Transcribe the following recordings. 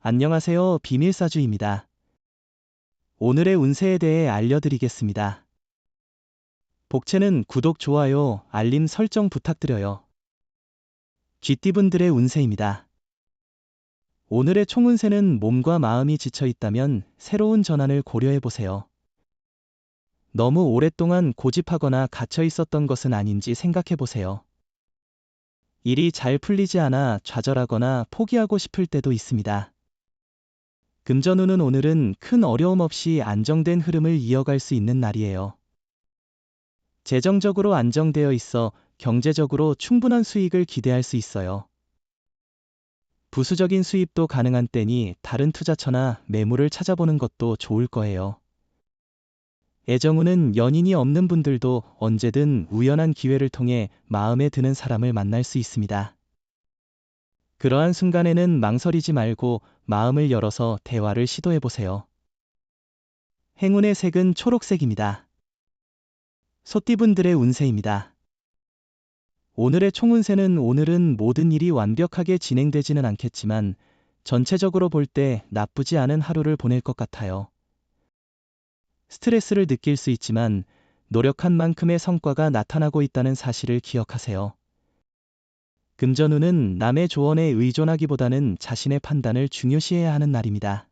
안녕하세요. 비밀사주입니다. 오늘의 운세에 대해 알려드리겠습니다. 복채는 구독, 좋아요, 알림 설정 부탁드려요. 쥐띠분들의 운세입니다. 오늘의 총운세는 몸과 마음이 지쳐 있다면 새로운 전환을 고려해보세요. 너무 오랫동안 고집하거나 갇혀 있었던 것은 아닌지 생각해보세요. 일이 잘 풀리지 않아 좌절하거나 포기하고 싶을 때도 있습니다. 금전운은 오늘은 큰 어려움 없이 안정된 흐름을 이어갈 수 있는 날이에요. 재정적으로 안정되어 있어 경제적으로 충분한 수익을 기대할 수 있어요. 부수적인 수입도 가능한 때니 다른 투자처나 매물을 찾아보는 것도 좋을 거예요. 애정운은 연인이 없는 분들도 언제든 우연한 기회를 통해 마음에 드는 사람을 만날 수 있습니다. 그러한 순간에는 망설이지 말고 마음을 열어서 대화를 시도해보세요. 행운의 색은 초록색입니다. 소띠분들의 운세입니다. 오늘의 총운세는 오늘은 모든 일이 완벽하게 진행되지는 않겠지만 전체적으로 볼 때 나쁘지 않은 하루를 보낼 것 같아요. 스트레스를 느낄 수 있지만 노력한 만큼의 성과가 나타나고 있다는 사실을 기억하세요. 금전운은 남의 조언에 의존하기보다는 자신의 판단을 중요시해야 하는 날입니다.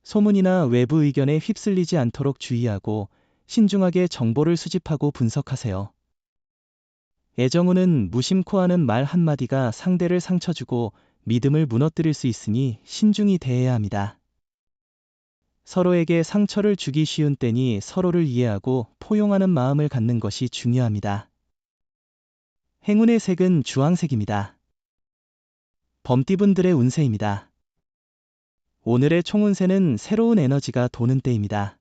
소문이나 외부 의견에 휩쓸리지 않도록 주의하고 신중하게 정보를 수집하고 분석하세요. 애정운은 무심코 하는 말 한마디가 상대를 상처주고 믿음을 무너뜨릴 수 있으니 신중히 대해야 합니다. 서로에게 상처를 주기 쉬운 때니 서로를 이해하고 포용하는 마음을 갖는 것이 중요합니다. 행운의 색은 주황색입니다. 범띠분들의 운세입니다. 오늘의 총운세는 새로운 에너지가 도는 때입니다.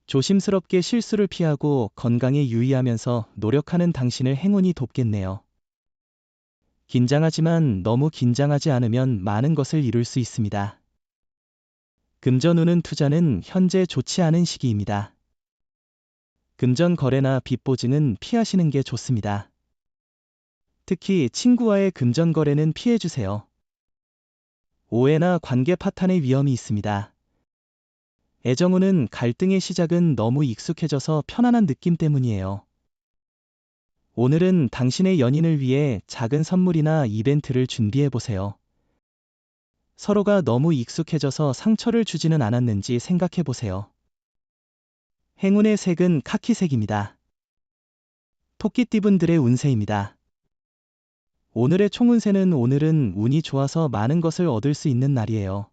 조심스럽게 실수를 피하고 건강에 유의하면서 노력하는 당신을 행운이 돕겠네요. 긴장하지만 너무 긴장하지 않으면 많은 것을 이룰 수 있습니다. 금전운은 투자는 현재 좋지 않은 시기입니다. 금전 거래나 빚 보증은 피하시는 게 좋습니다. 특히 친구와의 금전 거래는 피해주세요. 오해나 관계 파탄의 위험이 있습니다. 애정운은 갈등의 시작은 너무 익숙해져서 편안한 느낌 때문이에요. 오늘은 당신의 연인을 위해 작은 선물이나 이벤트를 준비해보세요. 서로가 너무 익숙해져서 상처를 주지는 않았는지 생각해보세요. 행운의 색은 카키색입니다. 토끼띠분들의 운세입니다. 오늘의 총운세는 오늘은 운이 좋아서 많은 것을 얻을 수 있는 날이에요.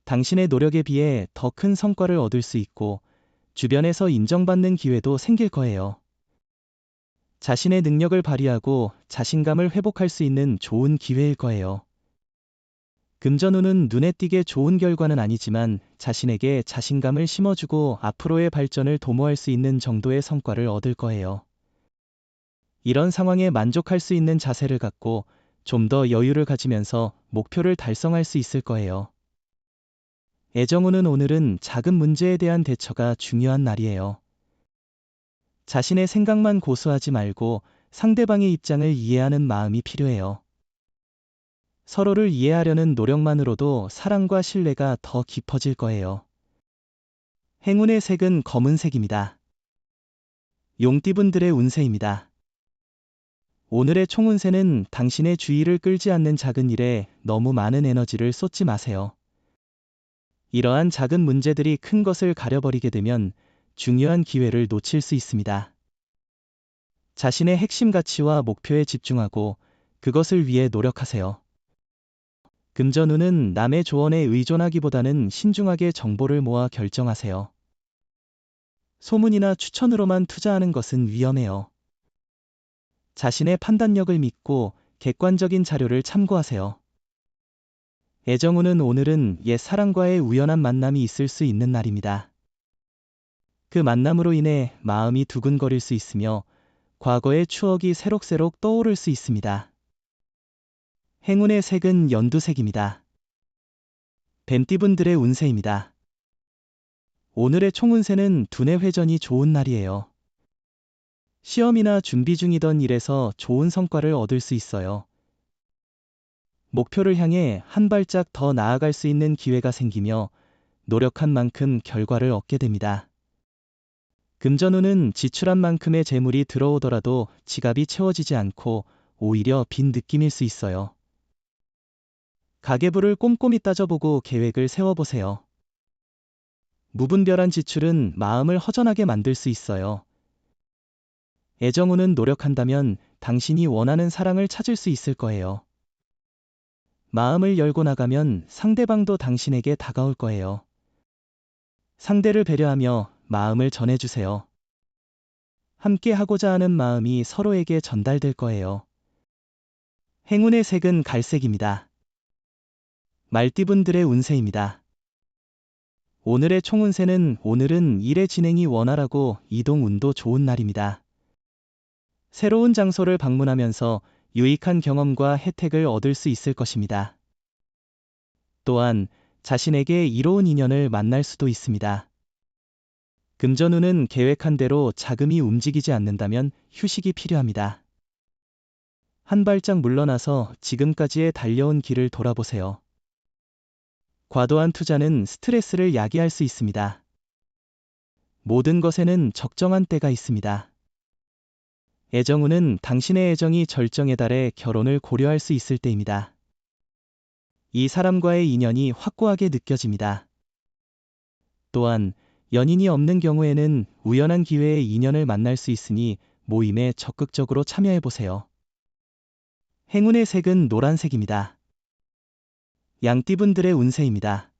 당신의 노력에 비해 더 큰 성과를 얻을 수 있고 주변에서 인정받는 기회도 생길 거예요. 자신의 능력을 발휘하고 자신감을 회복할 수 있는 좋은 기회일 거예요. 금전운은 눈에 띄게 좋은 결과는 아니지만 자신에게 자신감을 심어주고 앞으로의 발전을 도모할 수 있는 정도의 성과를 얻을 거예요. 이런 상황에 만족할 수 있는 자세를 갖고 좀 더 여유를 가지면서 목표를 달성할 수 있을 거예요. 애정운은 오늘은 작은 문제에 대한 대처가 중요한 날이에요. 자신의 생각만 고수하지 말고 상대방의 입장을 이해하는 마음이 필요해요. 서로를 이해하려는 노력만으로도 사랑과 신뢰가 더 깊어질 거예요. 행운의 색은 검은색입니다. 용띠분들의 운세입니다. 오늘의 총운세는 당신의 주의를 끌지 않는 작은 일에 너무 많은 에너지를 쏟지 마세요. 이러한 작은 문제들이 큰 것을 가려버리게 되면 중요한 기회를 놓칠 수 있습니다. 자신의 핵심 가치와 목표에 집중하고 그것을 위해 노력하세요. 금전운은 남의 조언에 의존하기보다는 신중하게 정보를 모아 결정하세요. 소문이나 추천으로만 투자하는 것은 위험해요. 자신의 판단력을 믿고 객관적인 자료를 참고하세요. 애정운은 오늘은 옛 사랑과의 우연한 만남이 있을 수 있는 날입니다. 그 만남으로 인해 마음이 두근거릴 수 있으며 과거의 추억이 새록새록 떠오를 수 있습니다. 행운의 색은 연두색입니다. 뱀띠분들의 운세입니다. 오늘의 총운세는 두뇌 회전이 좋은 날이에요. 시험이나 준비 중이던 일에서 좋은 성과를 얻을 수 있어요. 목표를 향해 한 발짝 더 나아갈 수 있는 기회가 생기며 노력한 만큼 결과를 얻게 됩니다. 금전운은 지출한 만큼의 재물이 들어오더라도 지갑이 채워지지 않고 오히려 빈 느낌일 수 있어요. 가계부를 꼼꼼히 따져보고 계획을 세워보세요. 무분별한 지출은 마음을 허전하게 만들 수 있어요. 애정운은 노력한다면 당신이 원하는 사랑을 찾을 수 있을 거예요. 마음을 열고 나가면 상대방도 당신에게 다가올 거예요. 상대를 배려하며 마음을 전해주세요. 함께 하고자 하는 마음이 서로에게 전달될 거예요. 행운의 색은 갈색입니다. 말띠분들의 운세입니다. 오늘의 총운세는 오늘은 일의 진행이 원활하고 이동 운도 좋은 날입니다. 새로운 장소를 방문하면서 유익한 경험과 혜택을 얻을 수 있을 것입니다. 또한 자신에게 이로운 인연을 만날 수도 있습니다. 금전운은 계획한 대로 자금이 움직이지 않는다면 휴식이 필요합니다. 한 발짝 물러나서 지금까지의 달려온 길을 돌아보세요. 과도한 투자는 스트레스를 야기할 수 있습니다. 모든 것에는 적정한 때가 있습니다. 애정운은 당신의 애정이 절정에 달해 결혼을 고려할 수 있을 때입니다. 이 사람과의 인연이 확고하게 느껴집니다. 또한 연인이 없는 경우에는 우연한 기회에 인연을 만날 수 있으니 모임에 적극적으로 참여해보세요. 행운의 색은 노란색입니다. 양띠분들의 운세입니다.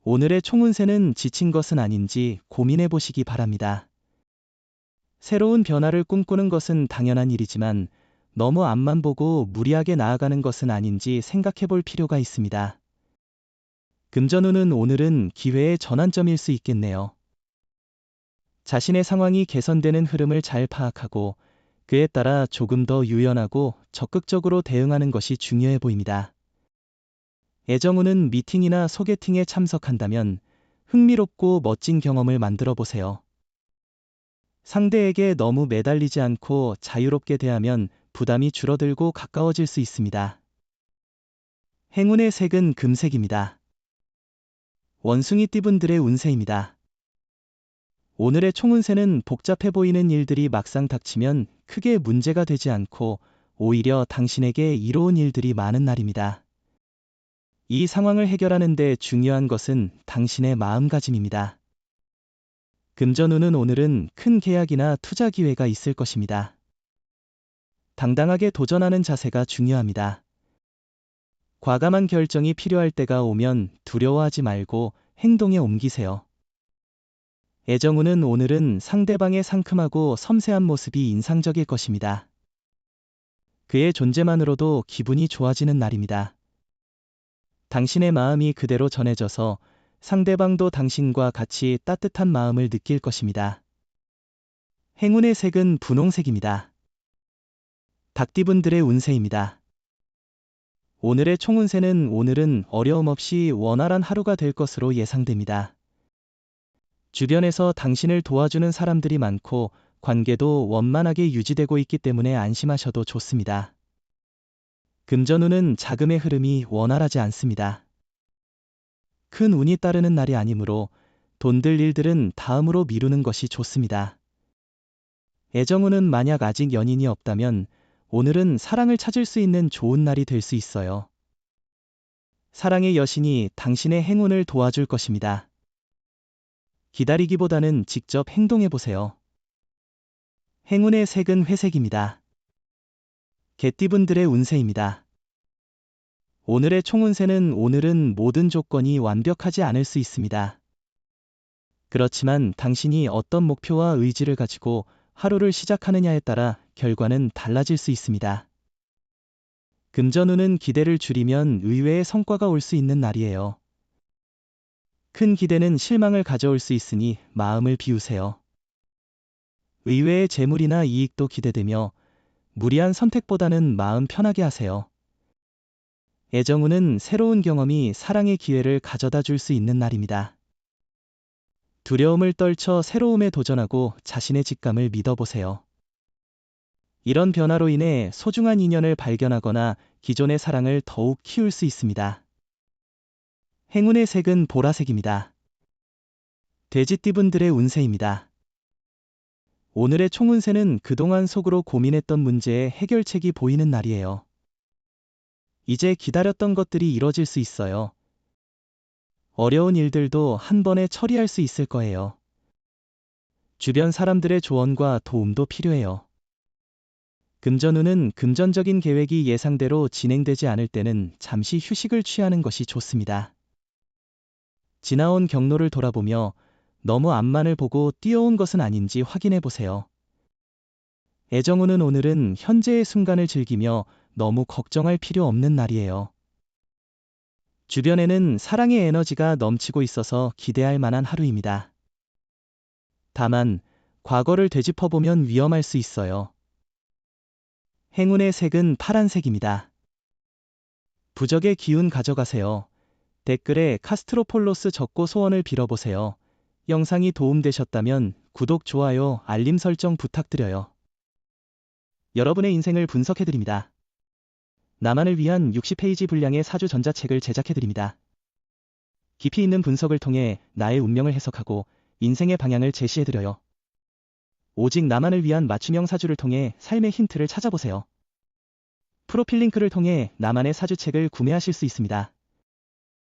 오늘의 총운세는 지친 것은 아닌지 고민해보시기 바랍니다. 새로운 변화를 꿈꾸는 것은 당연한 일이지만 너무 앞만 보고 무리하게 나아가는 것은 아닌지 생각해볼 필요가 있습니다. 금전운은 오늘은 기회의 전환점일 수 있겠네요. 자신의 상황이 개선되는 흐름을 잘 파악하고 그에 따라 조금 더 유연하고 적극적으로 대응하는 것이 중요해 보입니다. 애정운은 미팅이나 소개팅에 참석한다면 흥미롭고 멋진 경험을 만들어 보세요. 상대에게 너무 매달리지 않고 자유롭게 대하면 부담이 줄어들고 가까워질 수 있습니다. 행운의 색은 금색입니다. 원숭이띠분들의 운세입니다. 오늘의 총운세는 복잡해 보이는 일들이 막상 닥치면 크게 문제가 되지 않고 오히려 당신에게 이로운 일들이 많은 날입니다. 이 상황을 해결하는 데 중요한 것은 당신의 마음가짐입니다. 금전운은 오늘은 큰 계약이나 투자 기회가 있을 것입니다. 당당하게 도전하는 자세가 중요합니다. 과감한 결정이 필요할 때가 오면 두려워하지 말고 행동에 옮기세요. 애정운은 오늘은 상대방의 상큼하고 섬세한 모습이 인상적일 것입니다. 그의 존재만으로도 기분이 좋아지는 날입니다. 당신의 마음이 그대로 전해져서 상대방도 당신과 같이 따뜻한 마음을 느낄 것입니다. 행운의 색은 분홍색입니다. 닭띠분들의 운세입니다. 오늘의 총운세는 오늘은 어려움 없이 원활한 하루가 될 것으로 예상됩니다. 주변에서 당신을 도와주는 사람들이 많고 관계도 원만하게 유지되고 있기 때문에 안심하셔도 좋습니다. 금전운은 자금의 흐름이 원활하지 않습니다. 큰 운이 따르는 날이 아니므로 돈들 일들은 다음으로 미루는 것이 좋습니다. 애정운은 만약 아직 연인이 없다면 오늘은 사랑을 찾을 수 있는 좋은 날이 될 수 있어요. 사랑의 여신이 당신의 행운을 도와줄 것입니다. 기다리기보다는 직접 행동해보세요. 행운의 색은 회색입니다. 개띠분들의 운세입니다. 오늘의 총운세는 오늘은 모든 조건이 완벽하지 않을 수 있습니다. 그렇지만 당신이 어떤 목표와 의지를 가지고 하루를 시작하느냐에 따라 결과는 달라질 수 있습니다. 금전운은 기대를 줄이면 의외의 성과가 올 수 있는 날이에요. 큰 기대는 실망을 가져올 수 있으니 마음을 비우세요. 의외의 재물이나 이익도 기대되며 무리한 선택보다는 마음 편하게 하세요. 애정운은 새로운 경험이 사랑의 기회를 가져다 줄 수 있는 날입니다. 두려움을 떨쳐 새로움에 도전하고 자신의 직감을 믿어보세요. 이런 변화로 인해 소중한 인연을 발견하거나 기존의 사랑을 더욱 키울 수 있습니다. 행운의 색은 보라색입니다. 돼지띠분들의 운세입니다. 오늘의 총운세는 그동안 속으로 고민했던 문제의 해결책이 보이는 날이에요. 이제 기다렸던 것들이 이뤄질 수 있어요. 어려운 일들도 한 번에 처리할 수 있을 거예요. 주변 사람들의 조언과 도움도 필요해요. 금전운은 금전적인 계획이 예상대로 진행되지 않을 때는 잠시 휴식을 취하는 것이 좋습니다. 지나온 경로를 돌아보며 너무 앞만을 보고 뛰어온 것은 아닌지 확인해 보세요. 애정운은 오늘은 현재의 순간을 즐기며 너무 걱정할 필요 없는 날이에요. 주변에는 사랑의 에너지가 넘치고 있어서 기대할 만한 하루입니다. 다만, 과거를 되짚어보면 위험할 수 있어요. 행운의 색은 파란색입니다. 부적의 기운 가져가세요. 댓글에 카스트로폴로스 적고 소원을 빌어보세요. 영상이 도움되셨다면 구독, 좋아요, 알림 설정 부탁드려요. 여러분의 인생을 분석해드립니다. 나만을 위한 60페이지 분량의 사주 전자책을 제작해드립니다. 깊이 있는 분석을 통해 나의 운명을 해석하고 인생의 방향을 제시해드려요. 오직 나만을 위한 맞춤형 사주를 통해 삶의 힌트를 찾아보세요. 프로필 링크를 통해 나만의 사주책을 구매하실 수 있습니다.